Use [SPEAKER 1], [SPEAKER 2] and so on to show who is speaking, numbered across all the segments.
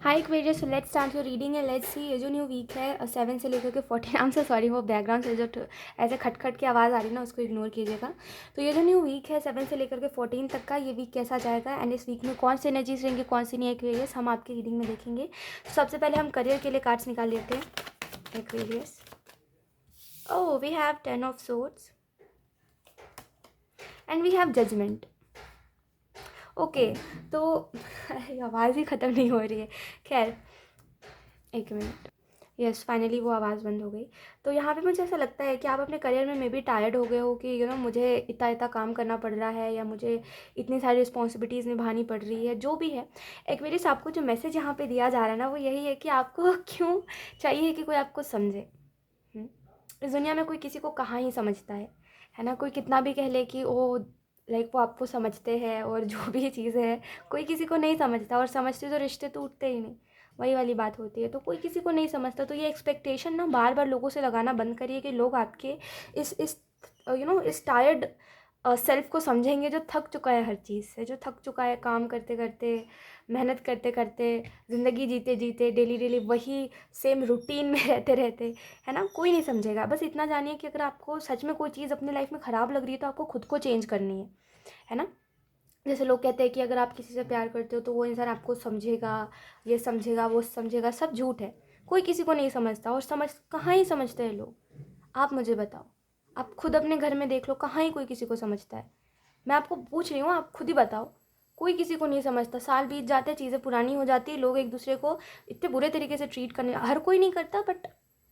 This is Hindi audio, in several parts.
[SPEAKER 1] Hi Aquarius, so let's start your reading and let's see. ये जो न्यू वीक है 7 से लेकर के 14, आई एम सो सॉरी, वो बैकग्राउंड से जो ऐसे खटखट की आवाज़ आ रही है ना, उसको इग्नोर कीजिएगा। तो ये जो न्यू वीक है 7 से लेकर के 14 तक का, ये वीक कैसा जाएगा एंड इस वीक में कौन सी एनर्जीज रहेंगी, कौन सी नहीं, एक्वेरियस हम आपकी रीडिंग में देखेंगे। तो सबसे पहले हम करियर के लिए कार्ड्स निकाल लेते हैं Aquarius. Oh, we have 10 of swords and we have judgement. Okay, तो आवाज़ ही ख़त्म नहीं हो रही है। खैर, एक मिनट। यस, फाइनली वो आवाज़ बंद हो गई। तो यहाँ पे मुझे ऐसा लगता है कि आप अपने करियर में मे बी टायर्ड हो गए हो कि मुझे इतना इतना काम करना पड़ रहा है, या मुझे इतनी सारी रिस्पॉन्सिबिलिटीज़ निभानी पड़ रही है, जो भी है। एक मेरी आपको जो मैसेज यहाँ पे दिया जा रहा है ना, वो यही है कि आपको क्यों चाहिए कि कोई आपको समझे। इस दुनिया में कोई किसी को कहाँ ही समझता है ना। कोई कितना भी कह ले कि वो लाइक वो आपको समझते हैं और जो भी चीज़ें है, कोई किसी को नहीं समझता, और समझते तो रिश्ते टूटते ही नहीं। वही वाली बात होती है। तो कोई किसी को नहीं समझता, तो ये एक्सपेक्टेशन ना बार बार लोगों से लगाना बंद करिए कि लोग आपके इस इस टायर्ड सेल्फ को समझेंगे, जो थक चुका है हर चीज़ से, जो थक चुका है काम करते करते, मेहनत करते करते, ज़िंदगी जीते जीते, डेली डेली वही सेम रूटीन में रहते रहते, है ना। कोई नहीं समझेगा। बस इतना जानिए कि अगर आपको सच में कोई चीज़ अपने लाइफ में ख़राब लग रही है, तो आपको खुद को चेंज करनी है ना। जैसे लोग कहते हैं कि अगर आप किसी से प्यार करते हो तो वो इंसान आपको समझेगा, ये समझेगा, वो समझेगा, सब झूठ है। कोई किसी को नहीं समझता, और समझ कहाँ ही समझते हैं लोग। आप मुझे बताओ, आप खुद अपने घर में देख लो, कहाँ ही कोई किसी को समझता है। मैं आपको पूछ रही हूँ, आप खुद ही बताओ। कोई किसी को नहीं समझता। साल बीत जाते, चीज़ें पुरानी हो जाती है, लोग एक दूसरे को इतने बुरे तरीके से ट्रीट करने, हर कोई नहीं करता, बट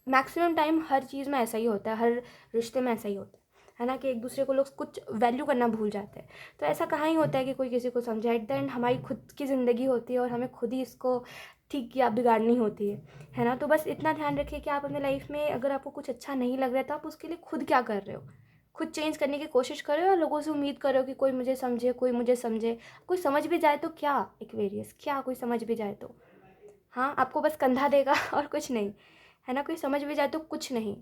[SPEAKER 1] मैक्सिमम टाइम हर चीज़ में ऐसा ही होता है, हर रिश्ते में ऐसा ही होता है ना, कि एक दूसरे को लोग कुछ वैल्यू करना भूल जाते हैं। तो ऐसा कहाँ ही होता है कि कोई किसी को समझे। एट द एंड हमारी खुद की ज़िंदगी होती है, और हमें खुद ही इसको ठीक या बिगाड़नी होती है ना। तो बस इतना ध्यान रखिए कि आप अपने लाइफ में अगर आपको कुछ अच्छा नहीं लग रहा है, तो आप उसके लिए खुद क्या कर रहे हो। खुद चेंज करने की कोशिश करो, या लोगों से उम्मीद करो कि कोई मुझे समझे, कोई मुझे समझे। कोई समझ भी जाए तो क्या, एक्वेरियस, क्या कोई समझ भी जाए तो, हाँ, आपको बस कंधा देगा और कुछ नहीं, है ना। कोई समझ भी जाए तो कुछ नहीं।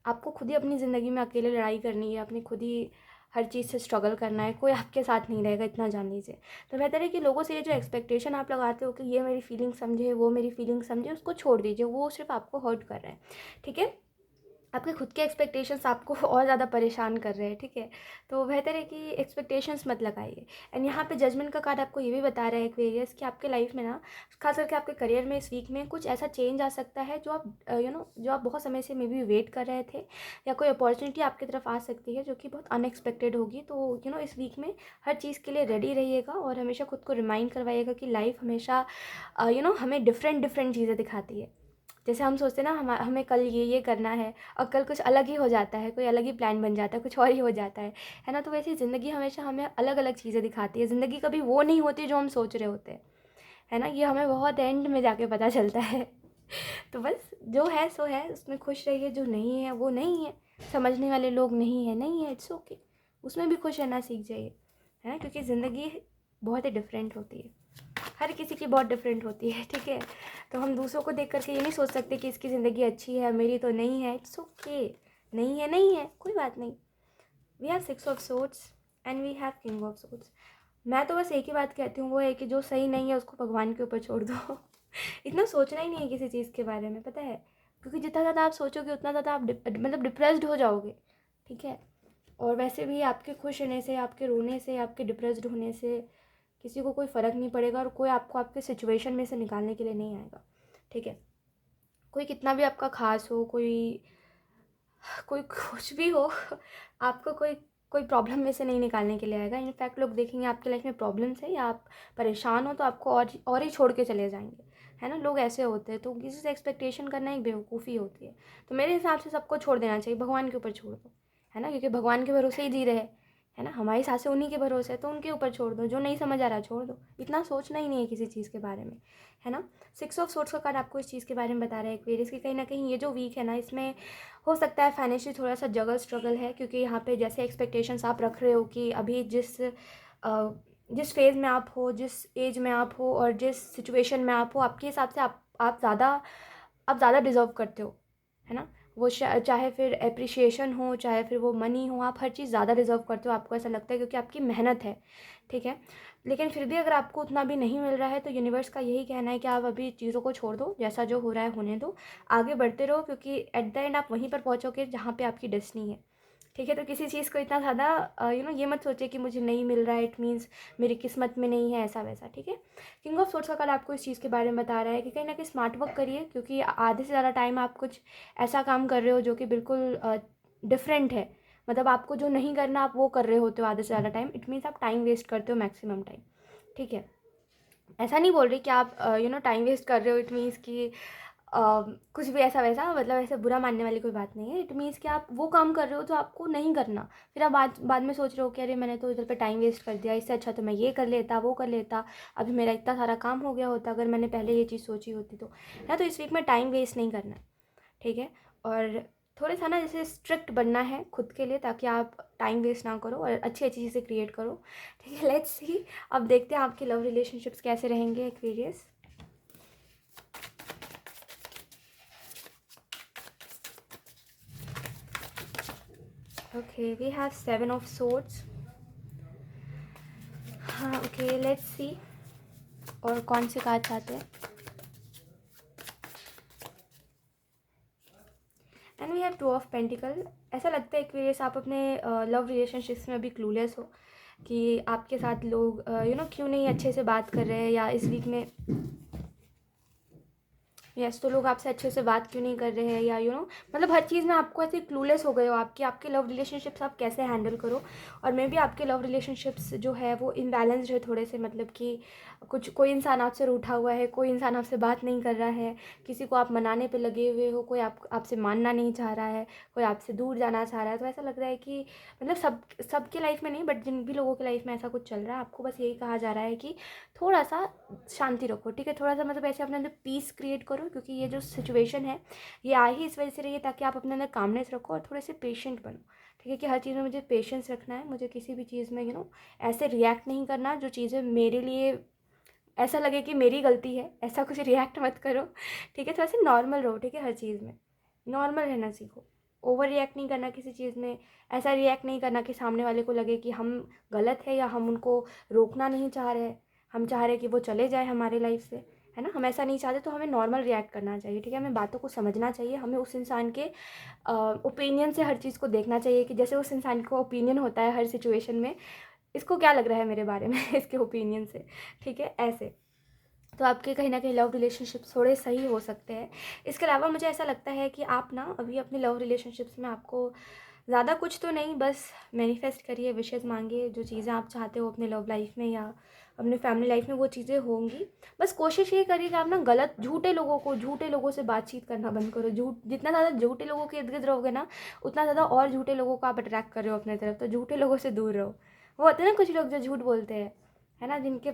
[SPEAKER 1] आपको खुद ही अपनी ज़िंदगी में अकेले लड़ाई करनी है, अपनी खुद ही हर चीज़ से स्ट्रगल करना है। कोई आपके साथ नहीं रहेगा, इतना जान लीजिए। तो बेहतर है कि लोगों से ये जो एक्सपेक्टेशन आप लगाते हो कि ये मेरी फीलिंग समझे, वो मेरी फीलिंग समझे, उसको छोड़ दीजिए। वो सिर्फ आपको हर्ट कर रहा है, ठीक है। आपके खुद के एक्सपेक्टेशंस आपको और ज़्यादा परेशान कर रहे हैं, ठीक है। तो बेहतर है कि एक्सपेक्टेशंस मत लगाइए। एंड यहाँ पे जजमेंट का कार्ड आपको ये भी बता रहा है एक्वेरियस, कि आपके लाइफ में ना, खास करके आपके करियर में इस वीक में कुछ ऐसा चेंज आ सकता है जो आप जो आप बहुत समय से मे बी वेट कर रहे थे, या कोई अपॉर्चुनिटी आपकी तरफ आ सकती है जो कि बहुत अनएक्सपेक्टेड होगी। तो इस वीक में हर चीज़ के लिए रेडी रहिएगा, और हमेशा खुद को रिमाइंड करवाइएगा कि लाइफ हमेशा हमें डिफरेंट डिफरेंट चीज़ें दिखाती है। जैसे हम सोचते हैं ना, हमें कल ये करना है, और कल कुछ अलग ही हो जाता है, कोई अलग ही प्लान बन जाता है, कुछ और ही हो जाता है ना। तो वैसे ही ज़िंदगी हमेशा हमें अलग अलग चीज़ें दिखाती है। ज़िंदगी कभी वो नहीं होती जो हम सोच रहे होते हैं, है ना। ये हमें बहुत एंड में जाके पता चलता है। तो बस जो है सो है, उसमें खुश रहिए। जो नहीं है वो नहीं है, समझने वाले लोग नहीं है, नहीं है, इट्स ओके। उसमें भी खुश रहना सीख जाइए, है ना, क्योंकि ज़िंदगी बहुत ही डिफरेंट होती है। हर किसी की बहुत डिफरेंट होती है, ठीक है। तो हम दूसरों को देख करके ये नहीं सोच सकते कि इसकी ज़िंदगी अच्छी है, मेरी तो नहीं है। इट्स ओके, नहीं है, नहीं है, कोई बात नहीं। We have 6 of swords and we have king of swords. मैं तो बस एक ही बात कहती हूँ, वो है कि जो सही नहीं है उसको भगवान के ऊपर छोड़ दो। इतना सोचना ही नहीं है किसी चीज़ के बारे में, पता है। क्योंकि जितना ज़्यादा आप सोचोगे, उतना ज़्यादा आप मतलब डिप्रेस्ड हो जाओगे, ठीक है। और वैसे भी आपके खुश रहने से, आपके रोने से, आपके डिप्रेस्ड होने से किसी को कोई फ़र्क नहीं पड़ेगा, और कोई आपको आपके सिचुएशन में से निकालने के लिए नहीं आएगा, ठीक है। कोई कितना भी आपका खास हो, कोई कोई कुछ भी हो, आपको कोई कोई प्रॉब्लम में से नहीं निकालने के लिए आएगा। इनफैक्ट लोग देखेंगे आपके लाइफ में प्रॉब्लम्स है, या आप परेशान हो, तो आपको और ही छोड़ के चले जाएंगे, है ना। लोग ऐसे होते हैं। तो किसी से एक्सपेक्टेशन करना एक बेवकूफ़ी होती है। तो मेरे हिसाब से सबको छोड़ देना चाहिए, भगवान के ऊपर छोड़ दो, है ना, क्योंकि भगवान के भरोसे ही जी रहे हैं, है ना। हमारी सासें उन्हीं के भरोसे है, तो उनके ऊपर छोड़ दो। जो नहीं समझ आ रहा छोड़ दो। इतना सोचना ही नहीं है किसी चीज़ के बारे में, है ना। 6 ऑफ सोर्ड्स का कार्ड आपको इस चीज़ के बारे में बता रहा है एक्वेरियस, कि कहीं ना कहीं ये जो वीक है ना, इसमें हो सकता है फाइनेंशियली थोड़ा सा स्ट्रगल है। क्योंकि यहाँ पे जैसे एक्सपेक्टेशंस आप रख रहे हो कि अभी जिस फेज़ में आप हो, जिस एज में आप हो, और जिस सिचुएशन में आप हो, आपके हिसाब से आप ज़्यादा डिज़र्व करते हो, है ना। वो चाहे फिर एप्रिसिएशन हो, चाहे फिर वो मनी हो, आप हर चीज़ ज़्यादा डिज़र्व करते हो, आपको ऐसा लगता है, क्योंकि आपकी मेहनत है, ठीक है। लेकिन फिर भी अगर आपको उतना भी नहीं मिल रहा है तो यूनिवर्स का यही कहना है कि आप अभी चीज़ों को छोड़ दो, जैसा जो हो रहा है होने दो, आगे बढ़ते रहो, क्योंकि एट द एंड आप वहीं पर पहुँचोगे जहाँ पे आपकी डेस्टिनी है। ठीक है, तो किसी चीज़ को इतना ज़्यादा ये मत सोचिए कि मुझे नहीं मिल रहा है, इट मीन्स मेरी किस्मत में नहीं है, ऐसा वैसा। ठीक है, किंग ऑफ सोर्ड्स का कार्ड आपको इस चीज़ के बारे में बता रहा है कि कहीं ना कहीं स्मार्ट वर्क करिए, क्योंकि आधे से ज़्यादा टाइम आप कुछ ऐसा काम कर रहे हो जो कि बिल्कुल डिफरेंट है। मतलब आपको जो नहीं करना आप वो कर रहे होते हो आधे से ज़्यादा टाइम, इट मीन्स आप टाइम वेस्ट करते हो मैक्सिमम टाइम। ठीक है, ऐसा नहीं बोल रही कि आप टाइम वेस्ट कर रहे हो, इट मीन्स कि कुछ भी ऐसा वैसा, मतलब ऐसे बुरा मानने वाली कोई बात नहीं है। इट मीन्स कि आप वो काम कर रहे हो जो आपको नहीं करना, फिर आप बाद बाद में सोच रहे हो कि अरे मैंने तो इधर पे टाइम वेस्ट कर दिया, इससे अच्छा तो मैं ये कर लेता, वो कर लेता, अभी मेरा इतना सारा काम हो गया होता अगर मैंने पहले ये चीज़ सोची होती तो। है तो इस वीक में टाइम वेस्ट नहीं करना है। ठीक है, और थोड़ा सा ना जैसे स्ट्रिक्ट बनना है खुद के लिए, ताकि आप टाइम वेस्ट ना करो और अच्छी अच्छी चीज़ें क्रिएट करो। ठीक है, लेट्स सी, अब देखते हैं आपके लव रिलेशनशिप्स कैसे रहेंगे Aquarius. Okay, we have 7 of swords. हाँ, ओके, लेट्स सी और कौन से कार्ड्स आते हैं। And we have 2 of pentacle. ऐसा लगता है एक्वेरियस आप अपने लव रिलेशनशिप्स में अभी क्लूलेस हो कि आपके साथ लोग क्यों नहीं अच्छे से बात कर रहे हैं, या इस वीक में यस तो लोग आपसे अच्छे से बात क्यों नहीं कर रहे हैं, या मतलब हर चीज़ में आपको ऐसे क्लूलेस हो गए हो आपके आपके लव रिलेशनशिप्स आप कैसे हैंडल करो। और मे बी आपके लव रिलेशनशिप्स जो है वो इनबैलेंस्ड है थोड़े से, मतलब कि कोई इंसान आपसे रूठा हुआ है, कोई इंसान आपसे बात नहीं कर रहा है, किसी को आप मनाने पे लगे हुए हो, कोई आपसे मानना नहीं चाह रहा है, कोई आपसे दूर जाना चाह रहा है। तो ऐसा लग रहा है कि मतलब सबके लाइफ में नहीं, बट जिन भी लोगों की लाइफ में ऐसा कुछ चल रहा है, आपको बस यही कहा जा रहा है कि थोड़ा सा शांति रखो। ठीक है, थोड़ा सा मतलब ऐसे अपने अंदर पीस क्रिएट करो, क्योंकि ये जो सिचुएशन है ये आ ही इस वजह से रही है ताकि आप अपने अंदर कामनेस रखो और थोड़े से पेशेंट बनो। ठीक है, कि हर चीज़ में मुझे पेशेंस रखना है, मुझे किसी भी चीज़ में ऐसे रिएक्ट नहीं करना जो चीज़ें मेरे लिए ऐसा लगे कि मेरी गलती है, ऐसा कुछ रिएक्ट मत करो। ठीक है, थोड़ा सा नॉर्मल रहो। ठीक है, हर चीज़ में नॉर्मल रहना सीखो, ओवर रिएक्ट नहीं करना किसी चीज़ में, ऐसा रिएक्ट नहीं करना कि सामने वाले को लगे कि हम गलत है या हम उनको रोकना नहीं चाह रहे, हम चाह रहे कि वो चले जाए हमारे लाइफ से, है ना, हम ऐसा नहीं चाहते। तो हमें नॉर्मल रिएक्ट करना चाहिए। ठीक है, हमें बातों को समझना चाहिए, हमें उस इंसान के ओपिनियन से हर चीज़ को देखना चाहिए कि जैसे उस इंसान का ओपिनियन होता है हर सिचुएशन में, इसको क्या लग रहा है मेरे बारे में इसके ओपिनियन से। ठीक है, ऐसे तो आपके कहीं ना कहीं लव रिलेशनशिप्स थोड़े सही हो सकते हैं। इसके अलावा मुझे ऐसा लगता है कि आप ना अभी अपने लव रिलेशनशिप्स में आपको ज़्यादा कुछ तो नहीं, बस मैनिफेस्ट करिए, विशेज़ मांगिए, जो चीज़ें आप चाहते हो अपने लव लाइफ में या अपने फैमिली लाइफ में वो चीज़ें होंगी। बस कोशिश ये करिए कि आप ना झूठे लोगों से बातचीत करना बंद करो। जितना ज़्यादा झूठे लोगों के इर्द गिर्द रहोगे ना, उतना ज़्यादा और झूठे लोगों को आप अट्रैक्ट कर रहे हो अपने तरफ। तो झूठे लोगों से दूर रहो। वो होते हैं ना कुछ लोग जो झूठ बोलते हैं, है ना, जिनके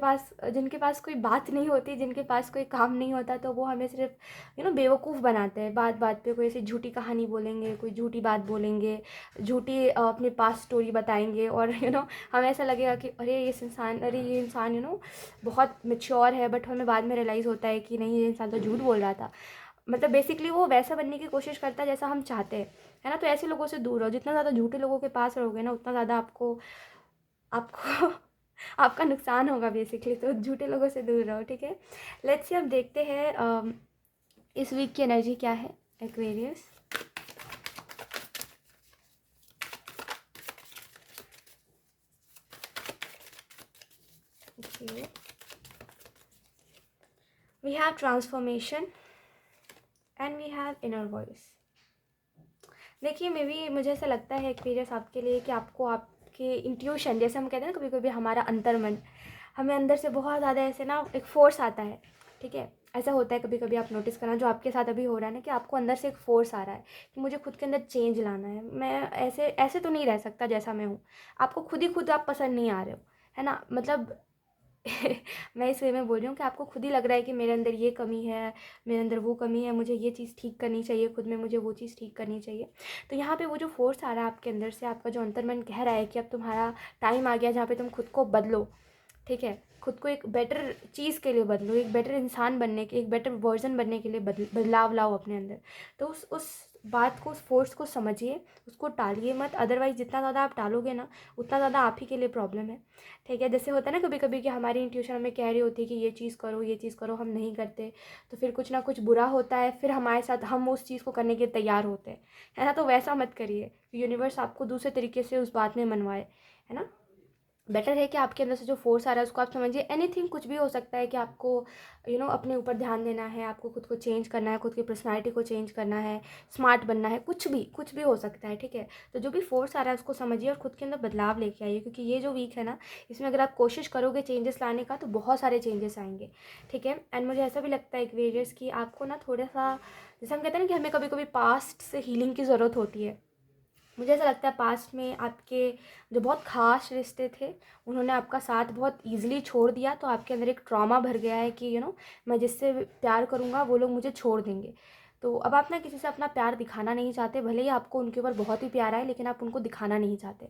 [SPEAKER 1] पास कोई बात नहीं होती, जिनके पास कोई काम नहीं होता, तो वो हमें सिर्फ बेवकूफ़ बनाते हैं। बात बात पे कोई ऐसी झूठी कहानी बोलेंगे, कोई झूठी बात बोलेंगे, झूठी अपने पास स्टोरी बताएंगे, और हमें ऐसा लगेगा कि अरे ये इंसान बहुत मेच्योर है, बट हमें बाद में रियलाइज़ होता है कि नहीं, ये इंसान तो झूठ बोल रहा था। मतलब बेसिकली वो वैसा बनने की कोशिश करता है जैसा हम चाहते हैं, है ना। तो ऐसे लोगों से दूर रहो। जितना ज़्यादा झूठे लोगों के पास रहोगे ना, उतना ज़्यादा आपको आपको आपका नुकसान होगा बेसिकली। तो झूठे लोगों से दूर रहो। ठीक है, लेट्स सी अब देखते हैं इस वीक की एनर्जी क्या है Aquarius. Okay, we have transformation and we have inner voice. देखिए, मे बी मुझे ऐसा लगता है एक्सपीरियंस आपके लिए कि आपको आपके इंट्यूशन, जैसे हम कहते हैं ना कभी कभी हमारा अंतर्मन, हमें अंदर से बहुत ज़्यादा ऐसे ना एक फोर्स आता है। ठीक है, ऐसा होता है कभी कभी, आप नोटिस करना, जो आपके साथ अभी हो रहा है ना, कि आपको अंदर से एक फ़ोर्स आ रहा है कि मुझे खुद के अंदर चेंज लाना है, मैं ऐसे ऐसे तो नहीं रह सकता जैसा मैं हूँ। आपको खुद आप पसंद नहीं आ रहे हो, है ना, मतलब मैं इस वे में बोल रही हूँ कि आपको खुद ही लग रहा है कि मेरे अंदर ये कमी है, मेरे अंदर वो कमी है, मुझे ये चीज़ ठीक करनी चाहिए खुद में, मुझे वो चीज़ ठीक करनी चाहिए। तो यहाँ पे वो जो फोर्स आ रहा है आपके अंदर से, आपका जो अंतर्मन कह रहा है कि अब तुम्हारा टाइम आ गया जहाँ पे तुम खुद को बदलो। ठीक है, खुद को एक बेटर चीज़ के लिए बदलो, एक बेटर इंसान बनने के, एक बेटर वर्जन बनने के लिए बदलाव लाओ अपने अंदर। तो बात को, उस फोर्स को समझिए, उसको टालिए मत। अदरवाइज़ जितना ज़्यादा आप टालोगे ना, उतना ज़्यादा आप ही के लिए प्रॉब्लम है, ठीक है। जैसे होता है ना कभी कभी कि हमारी इंट्यूशन हमें कह रही होती है कि ये चीज़ करो, ये चीज़ करो, हम नहीं करते, तो फिर कुछ ना कुछ बुरा होता है, फिर हमारे साथ हम उस चीज़ को करने के तैयार होते हैं, है ना। तो वैसा मत करिए, यूनिवर्स आपको दूसरे तरीके से उस बात में मनवाए, है ना। बेटर है कि आपके अंदर से जो फोर्स आ रहा है उसको आप समझिए। एनीथिंग, कुछ भी हो सकता है कि आपको अपने ऊपर ध्यान देना है, आपको खुद को चेंज करना है, खुद की पर्सनालिटी को चेंज करना है, स्मार्ट बनना है, कुछ भी हो सकता है, ठीक है। तो जो भी फोर्स आ रहा है उसको समझिए और खुद के अंदर बदलाव लेके आइए, क्योंकि ये जो वीक है ना, इसमें अगर आप कोशिश करोगे चेंजेस लाने का तो बहुत सारे चेंजेस आएंगे, ठीक है। एंड मुझे ऐसा भी लगता है एक्वेरियस कि आपको ना थोड़ा सा, जैसे हम कहते हैं ना कि हमें कभी कभी पास्ट से हीलिंग की ज़रूरत होती है। मुझे ऐसा लगता है पास्ट में आपके जो बहुत ख़ास रिश्ते थे, उन्होंने आपका साथ बहुत ईज़िली छोड़ दिया, तो आपके अंदर एक ट्रॉमा भर गया है कि मैं जिससे प्यार करूँगा वो लोग मुझे छोड़ देंगे। तो अब आप ना किसी से अपना प्यार दिखाना नहीं चाहते, भले ही आपको उनके ऊपर बहुत ही प्यार है, लेकिन आप उनको दिखाना नहीं चाहते,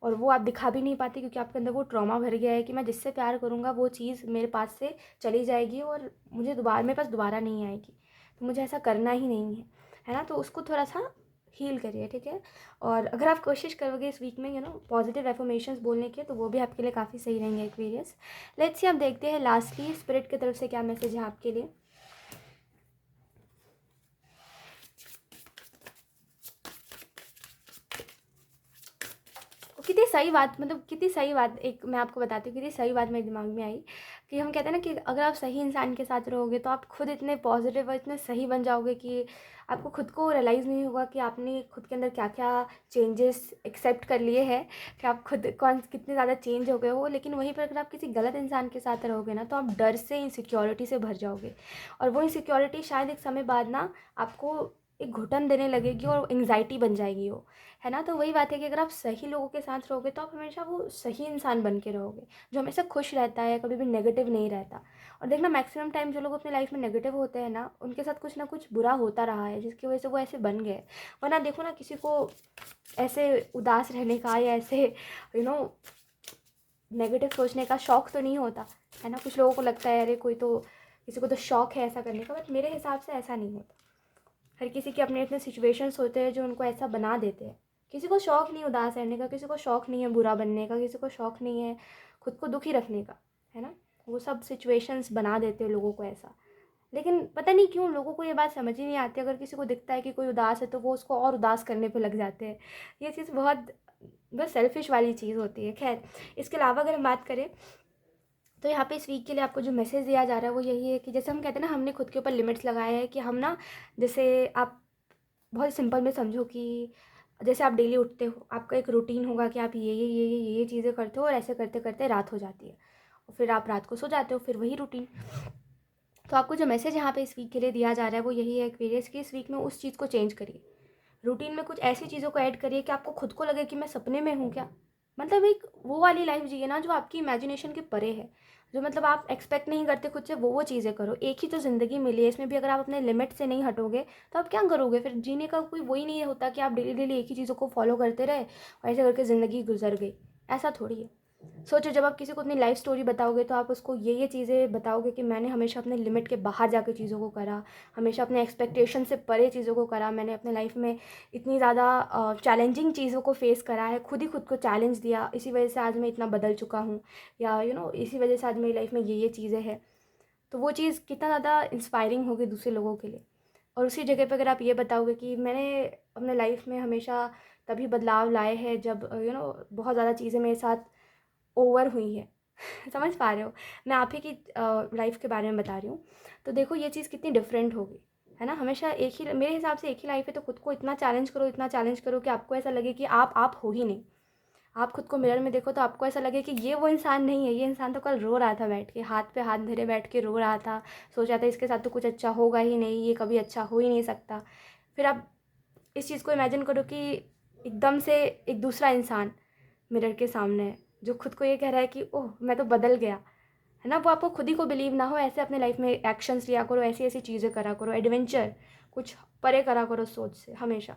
[SPEAKER 1] और वो आप दिखा भी नहीं पाते क्योंकि आपके अंदर वो ट्रॉमा भर गया है कि मैं जिससे प्यार करूँगा वो चीज़ मेरे पास से चली जाएगी और मेरे पास दोबारा नहीं आएगी, तो मुझे ऐसा करना ही नहीं है ना। तो उसको थोड़ा सा हील करिए, ठीक है। और अगर आप कोशिश करोगे इस वीक में पॉजिटिव एफर्मेशंस बोलने के, तो वो भी आपके लिए काफ़ी सही रहेंगे एक्वेरियस। लेट्स सी, आप देखते हैं लास्टली स्पिरिट की तरफ से क्या मैसेज है आपके लिए। कितनी सही बात, मतलब कितनी सही बात, एक मैं आपको बताती हूँ कितनी सही बात मेरे दिमाग में आई कि हम कहते हैं ना कि अगर आप सही इंसान के साथ रहोगे तो आप खुद इतने पॉजिटिव और इतने सही बन जाओगे कि आपको खुद को रियलाइज़ नहीं होगा कि आपने खुद के अंदर क्या क्या चेंजेस एक्सेप्ट कर लिए हैं, कि आप खुद कौन कितने ज़्यादा चेंज हो गए हो। लेकिन वहीं पर अगर आप किसी गलत इंसान के साथ रहोगे ना, तो आप डर से, इनसिक्योरिटी से भर जाओगे, और वो इनसिक्योरिटी शायद एक समय बाद ना आपको एक घुटन देने लगेगी और एंग्जाइटी बन जाएगी वो, है ना। तो वही बात है कि अगर आप सही लोगों के साथ रहोगे तो आप हमेशा वो सही इंसान बन के रहोगे, जो हमेशा खुश रहता है, कभी भी नेगेटिव नहीं रहता। और देखना, मैक्सिमम टाइम जो लोग अपनी लाइफ में नेगेटिव होते हैं ना, उनके साथ कुछ ना कुछ बुरा होता रहा है जिसकी वजह से वो ऐसे बन गए। वरना देखो ना, किसी को ऐसे उदास रहने का या ऐसे यू नो नेगेटिव सोचने का शौक तो नहीं होता, है ना। कुछ लोगों को लगता है अरे कोई तो, किसी को तो शौक है ऐसा करने का, बट मेरे हिसाब से ऐसा नहीं होता। हर किसी के अपने अपने सिचुएशंस होते हैं जो उनको ऐसा बना देते हैं। किसी को शौक़ नहीं उदास रहने का, किसी को शौक़ नहीं है बुरा बनने का, किसी को शौक़ नहीं है खुद को दुखी रखने का, है ना। वो सब सिचुएशंस बना देते हैं लोगों को ऐसा। लेकिन पता नहीं क्यों लोगों को ये बात समझ ही नहीं आती, अगर किसी को दिखता है कि कोई उदास है तो वो उसको और उदास करने पे लग जाते हैं। ये चीज़ बहुत बस सेल्फिश वाली चीज़ होती है। खैर, इसके अलावा अगर हम बात करें तो यहाँ पे इस वीक के लिए आपको जो मैसेज दिया जा रहा है वो यही है कि जैसे हम कहते हैं ना, हमने खुद के ऊपर लिमिट्स लगाए हैं कि हम ना, जैसे आप बहुत सिंपल में समझो कि जैसे आप डेली उठते हो, आपका एक रूटीन होगा कि आप ये चीज़ें करते हो, और ऐसे करते करते रात हो जाती है, और फिर आप रात को सो जाते हो, फिर वही रूटीन। तो आपको जो मैसेज यहाँ पे इस वीक के लिए दिया जा रहा है वो यही है एक्वेरियस, कि इस वीक में उस चीज़ को चेंज करिए। रूटीन में कुछ ऐसी चीज़ों को ऐड करिए कि आपको खुद को लगे कि मैं सपने में हूँ क्या। मतलब एक वो वाली लाइफ जिए ना जो आपकी इमेजिनेशन के परे है, जो मतलब आप एक्सपेक्ट नहीं करते खुद से, वो चीज़ें करो। एक ही तो ज़िंदगी मिली है, इसमें भी अगर आप अपने लिमिट से नहीं हटोगे तो आप क्या करोगे फिर। जीने का कोई वही नहीं होता कि आप डेली डेली एक ही चीज़ों को फॉलो करते रहे और ऐसे करके ज़िंदगी गुजर गई। ऐसा थोड़ी है। सोचो, जब आप किसी को अपनी लाइफ स्टोरी बताओगे तो आप उसको ये चीज़ें बताओगे कि मैंने हमेशा अपने लिमिट के बाहर जाकर चीज़ों को करा, हमेशा अपने एक्सपेक्टेशन से परे चीज़ों को करा, मैंने अपने लाइफ में इतनी ज़्यादा चैलेंजिंग चीज़ों को फेस करा है, खुद ही खुद को चैलेंज दिया, इसी वजह से आज मैं इतना बदल चुका हूँ, या इसी वजह से आज मेरी लाइफ में ये चीज़ें हैं। तो वो चीज़ कितना ज़्यादा इंस्पायरिंग होगी दूसरे लोगों के लिए। और उसी जगह पे अगर आप ये बताओगे कि मैंने अपने लाइफ में हमेशा तभी बदलाव लाए हैं जब बहुत ज़्यादा चीज़ें मेरे साथ ओवर हुई है। समझ पा रहे हो, मैं आप ही की लाइफ के बारे में बता रही हूँ। तो देखो ये चीज़ कितनी डिफरेंट होगी, है ना। हमेशा एक ही, मेरे हिसाब से एक ही लाइफ है, तो खुद को इतना चैलेंज करो, इतना चैलेंज करो कि आपको ऐसा लगे कि आप हो ही नहीं। आप खुद को मिरर में देखो तो आपको ऐसा लगे कि ये वो इंसान नहीं है, ये इंसान तो कल रो रहा था बैठ के, हाथ पे हाथ धरे बैठ के रो रहा था, सोच रहा था इसके साथ तो कुछ अच्छा होगा ही नहीं, ये कभी अच्छा हो ही नहीं सकता। फिर आप इस चीज़ को इमेजिन करो कि एकदम से एक दूसरा इंसान मिरर के सामने है, जो खुद को ये कह रहा है कि ओह मैं तो बदल गया, है ना। वो आपको खुद ही को बिलीव ना हो, ऐसे अपने लाइफ में एक्शंस लिया करो, ऐसी ऐसी चीज़ें करा करो, एडवेंचर कुछ परे करा करो सोच से हमेशा,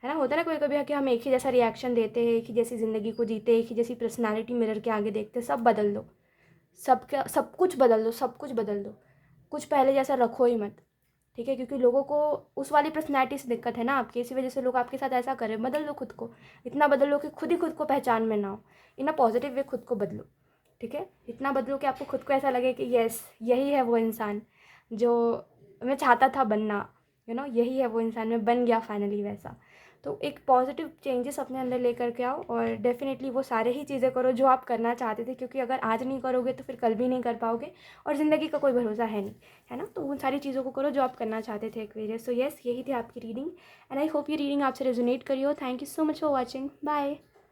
[SPEAKER 1] है ना। होता है ना कोई कभी कि हम एक ही जैसा रिएक्शन देते हैं, एक ही जैसी ज़िंदगी को जीते, एक ही जैसी पर्सनालिटी मिरर के आगे देखते, सब बदल दो, सब कुछ बदल दो, सब कुछ बदल दो, कुछ पहले जैसा रखो ही मत। ठीक है, क्योंकि लोगों को उस वाली पर्सनैलिटी से दिक्कत है ना आपकी, इसी वजह से लोग आपके साथ ऐसा कर रहे हैं। बदल लो खुद को, इतना बदल लो कि खुद ही खुद को पहचान में ना हो, इन अ पॉजिटिव वे खुद को बदलो, ठीक है। इतना बदलो कि आपको खुद को ऐसा लगे कि यस यही है वो इंसान जो मैं चाहता था बनना, यही है वो इंसान, मैं बन गया फाइनली वैसा। तो एक पॉजिटिव चेंजेस अपने अंदर लेकर के आओ और डेफिनेटली वो सारे ही चीज़ें करो जो आप करना चाहते थे, क्योंकि अगर आज नहीं करोगे तो फिर कल भी नहीं कर पाओगे, और ज़िंदगी का कोई भरोसा है नहीं, है ना। तो उन सारी चीज़ों को करो जो आप करना चाहते थे एक्वेरियस। सो यस, यही थी आपकी रीडिंग एंड आई होप ये रीडिंग आपसे रेजोनेट करी हो। Thank you so much for watching, bye.